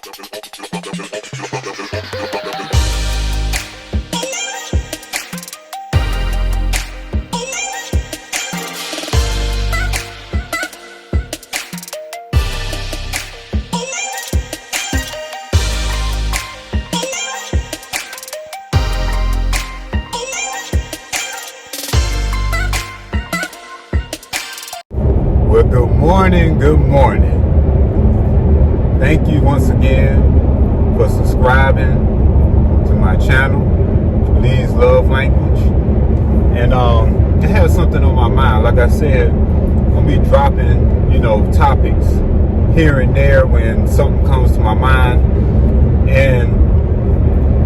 Well, good morning. Thank you once again for subscribing to my channel, Lee's Love Language. And I have something on my mind. Like I said, I'll be dropping, topics here and there when something comes to my mind. And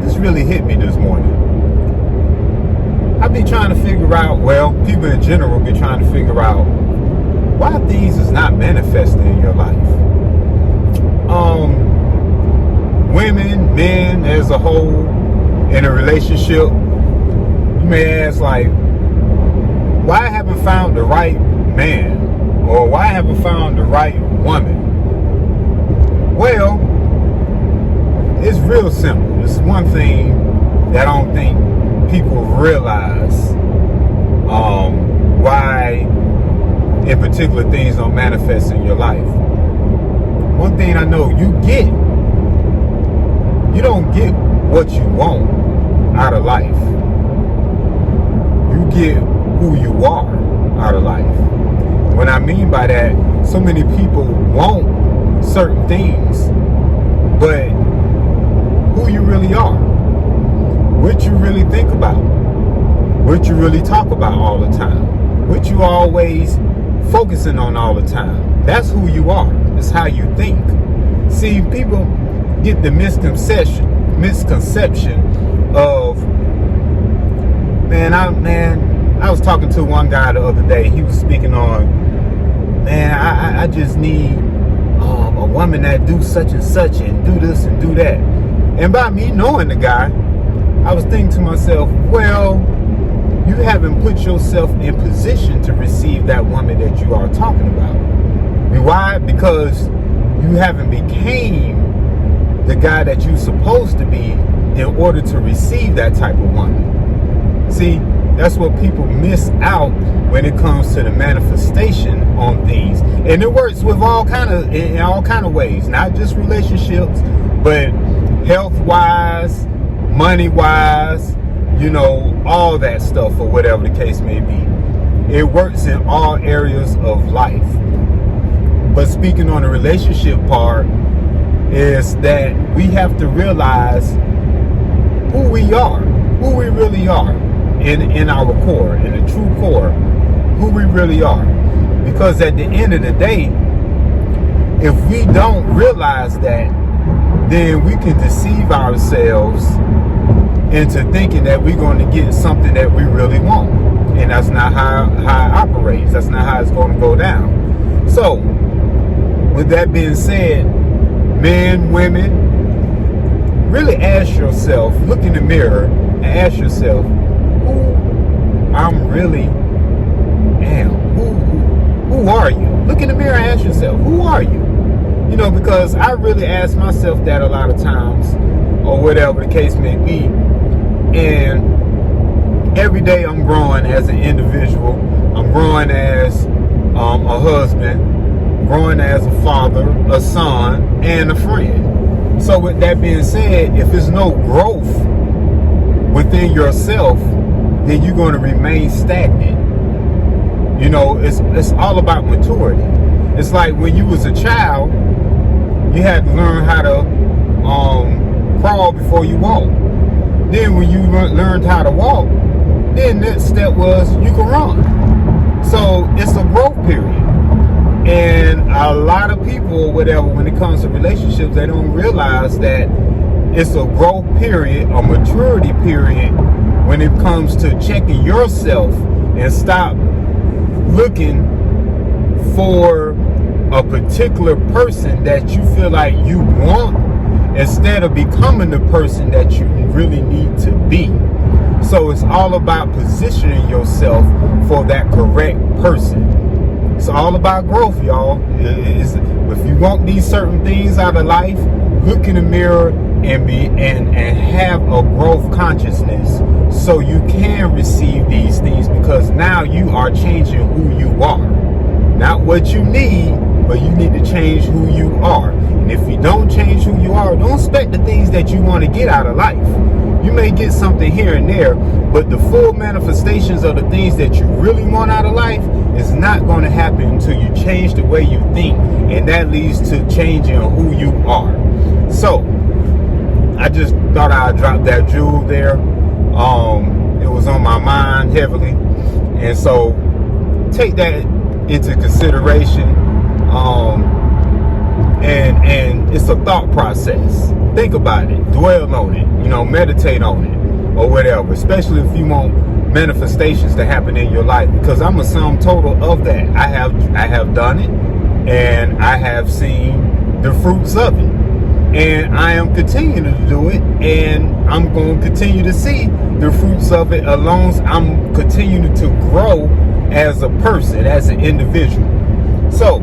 this really hit me this morning. I've been trying to figure out, people in general be trying to figure out why things is not manifesting in your life. Women, men as a whole, in a relationship, you may ask, why I haven't found the right man, or why I haven't found the right woman? Well, it's real simple. It's one thing that I don't think people realize why in particular things don't manifest in your life. One thing I know, you don't get what you want out of life. You get who you are out of life. What I mean by that, so many people want certain things, but who you really are, what you really think about, what you really talk about all the time, what you always focusing on all the time. That's who you are. It's how you think. See, people get the misconception of, I was talking to one guy the other day. He was speaking on, I just need a woman that do such and such and do this and do that. And by me knowing the guy, I was thinking to myself, you haven't put yourself in position to receive that woman that you are talking about. Why? Because you haven't became the guy that you're supposed to be in order to receive that type of woman. See, that's what people miss out when it comes to the manifestation on things. And it works with in all kind of ways, not just relationships, but health-wise, money-wise, all that stuff, or whatever the case may be. It works in all areas of life. But speaking on the relationship part, is that we have to realize who we are, who we really are in our core, in the true core, who we really are. Because at the end of the day, if we don't realize that, then we can deceive ourselves into thinking that we're going to get something that we really want. And that's not how it operates. That's not how it's going to go down. So, with that being said, men, women, really ask yourself, look in the mirror and ask yourself, who I'm really am. Who are you? Look in the mirror and ask yourself, who are you? Because I really ask myself that a lot of times, or whatever the case may be. And every day I'm growing as an individual. I'm growing as a husband, growing as a father, a son, and a friend. So with that being said, if there's no growth within yourself, then you're going to remain stagnant. It's all about maturity. It's like when you was a child, you had to learn how to crawl before you walk. Then when you learned how to walk, then next step was you can run. So it's a growth period. And a lot of people, whatever, when it comes to relationships, they don't realize that it's a growth period, a maturity period, when it comes to checking yourself and stop looking for a particular person that you feel like you want instead of becoming the person that you really need to be. So it's all about positioning yourself for that correct person. It's all about growth, y'all. If you want these certain things out of life, look in the mirror and have a growth consciousness so you can receive these things, because now you are changing who you are. Not what you need, but you need to change who you are. And if you don't change who you are, don't expect the things that you want to get out of life. You may get something here and there, but the full manifestations of the things that you really want out of life is not going to happen until you change the way you think. And that leads to changing who you are. So, I just thought I'd drop that jewel there. It was on my mind heavily. And so, take that into consideration. And it's a thought process. Think about it, dwell on it, meditate on it or whatever, especially if you want manifestations to happen in your life, because I'm a sum total of that. I have done it, and I have seen the fruits of it, and I am continuing to do it, and I'm going to continue to see the fruits of it along as I'm continuing to grow as a person, as an individual. So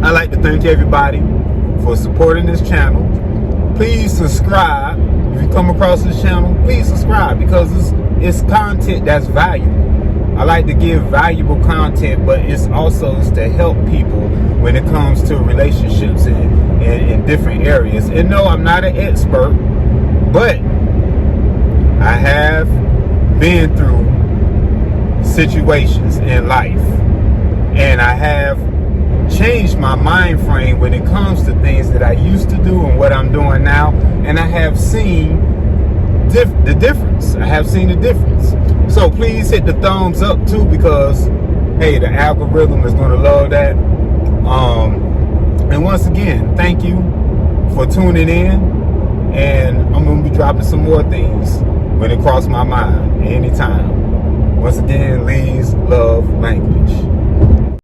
I'd like to thank everybody for supporting this channel. Please subscribe. If you come across this channel, please subscribe, because it's content that's valuable. I like to give valuable content, but it's also to help people when it comes to relationships in different areas. And no, I'm not an expert, but I have been through situations in life, and I have changed my mind frame when it comes to things that I used to do and what I'm doing now, and I have seen the difference. I have seen the difference. So please hit the thumbs up too, because hey, the algorithm is going to love that. And once again, thank you for tuning in, and I'm going to be dropping some more things when it crosses my mind anytime. Once again, Lee's Love Language.